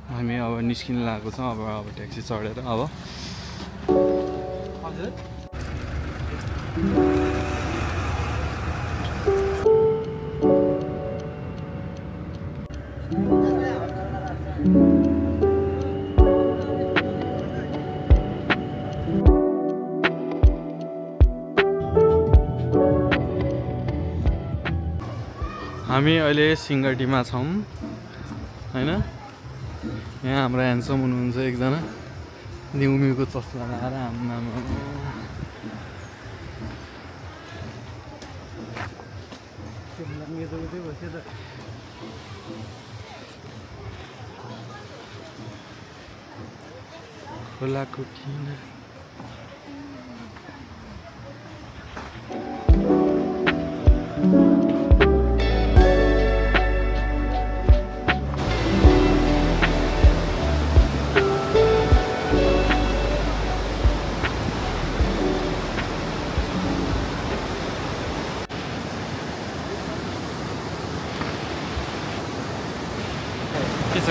हामी अब निस्किन लागेको छौँ अब ट्याक्सी चढेर अब हजुर हामी अहिले सिंगटीमा छौँ हैन। यहाँ हाम्रो ह्यान्डसम हुनुहुन्छ एकजना न्युमीको चस्मा लगाएर आम्मामा खोलाको किनार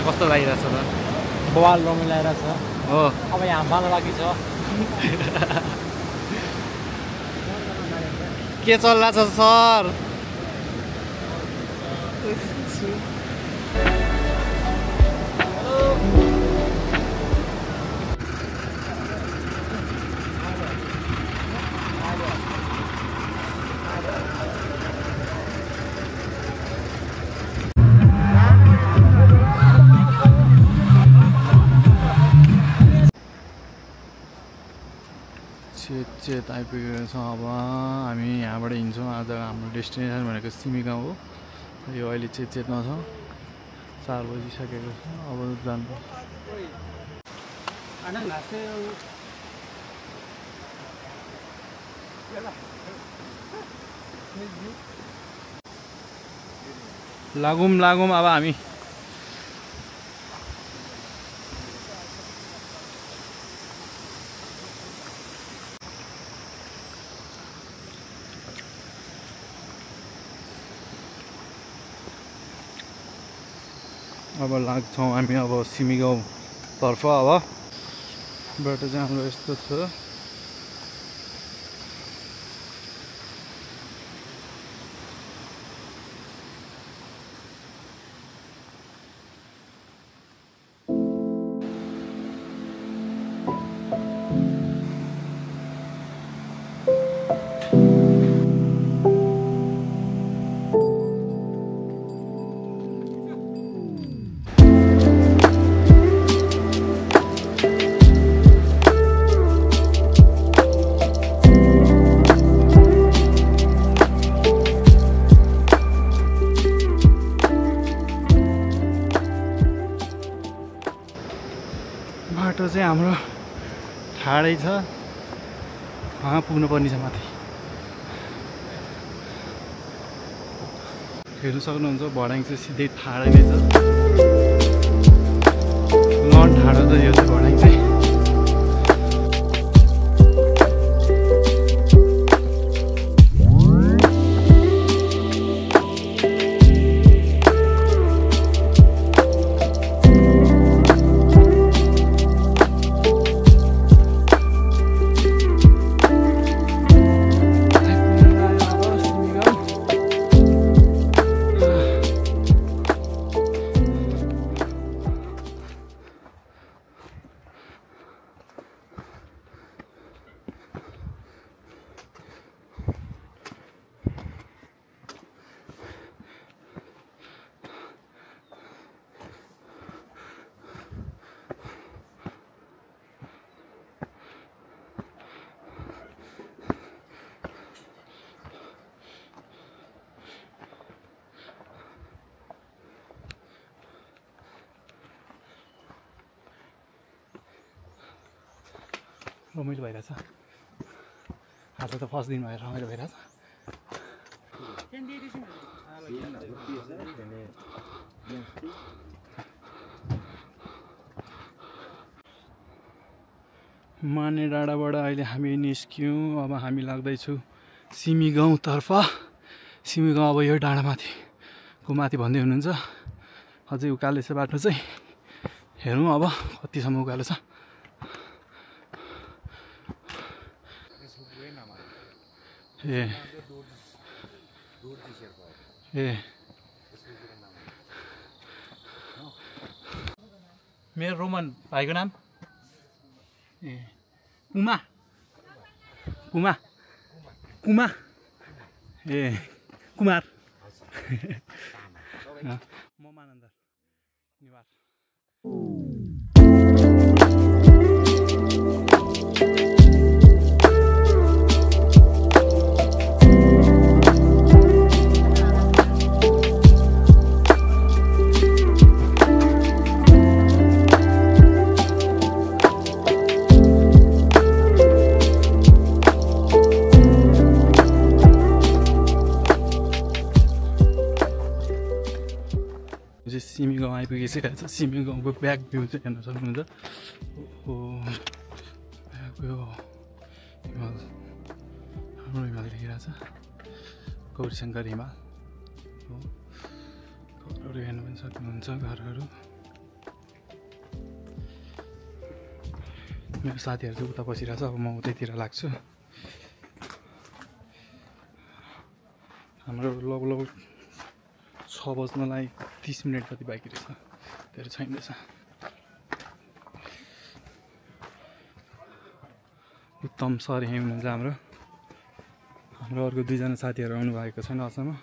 कस्तो लागिरहेछ त? बवाल रमाइरहेछ हो। अब यहाँ बाँध्न बाँकी छ। के चल्ला छ सर? चेत आइपुगेको छौँ। अब हामी यहाँबाट हिँड्छौँ। आज हाम्रो डेस्टिनेसन भनेको सिमीगाउँ हो। यो अहिले चेतमा छौँ। 4 बजिसकेको छ। अब जानुपर्छ। लागौँ अब हामी अब लाग्छौँ हामी अब सिमीगाउँ तर्फ। अब बाटो चाहिँ हाम्रो यस्तो छ। बाटो चाहिँ हाम्रो ठाडै छ। पुग्नुपर्ने छ माथि। हेर्नु सक्नुहुन्छ भडाङ चाहिँ सिधै ठाडै नै छ। लन ठाडो त यो चाहिँ भडाङ चाहिँ। रमाइलो भइरहेछ। आज त फर्स्ट दिन भएर रमाइलो भइरहेछ। माने डाँडाबाट अहिले हामी निस्क्यौँ। अब हामी लाग्दैछु सिमीगाउँतर्फ। सिमीगाउँ अब यो डाँडामाथिको माथि भन्दै हुनुहुन्छ। अझै उकालो छ बाटो चाहिँ हेरौँ अब कतिसम्म उकालो छ। ए मेरो रोमन भाइको नाम ए पुमा पुमा कुमा ए कुमार म मानन्दर निवार। सिमी गाउँ आइपुगिसकेको छ। सिमी गाउँको ब्याक भ्यू चाहिँ हेर्न सक्नुहुन्छ। यो हिमाल हाम्रो हिमाल देखिरहेछ, गौरीशङ्कर हिमाल हो। घरहरू हेर्नु पनि सक्नुहुन्छ। घरहरू मेरो साथीहरू चाहिँ उता बसिरहेछ। अब म उतैतिर लाग्छु। हाम्रो लगभग 6 बज्नलाई 30 मिनट जति बाँकी रहेछ, धेरै छैन रहेछ। उत्तम सर यहीँ हुनुहुन्छ। हाम्रो अर्को 2जना साथीहरू आउनु भएको छैन अचम्म।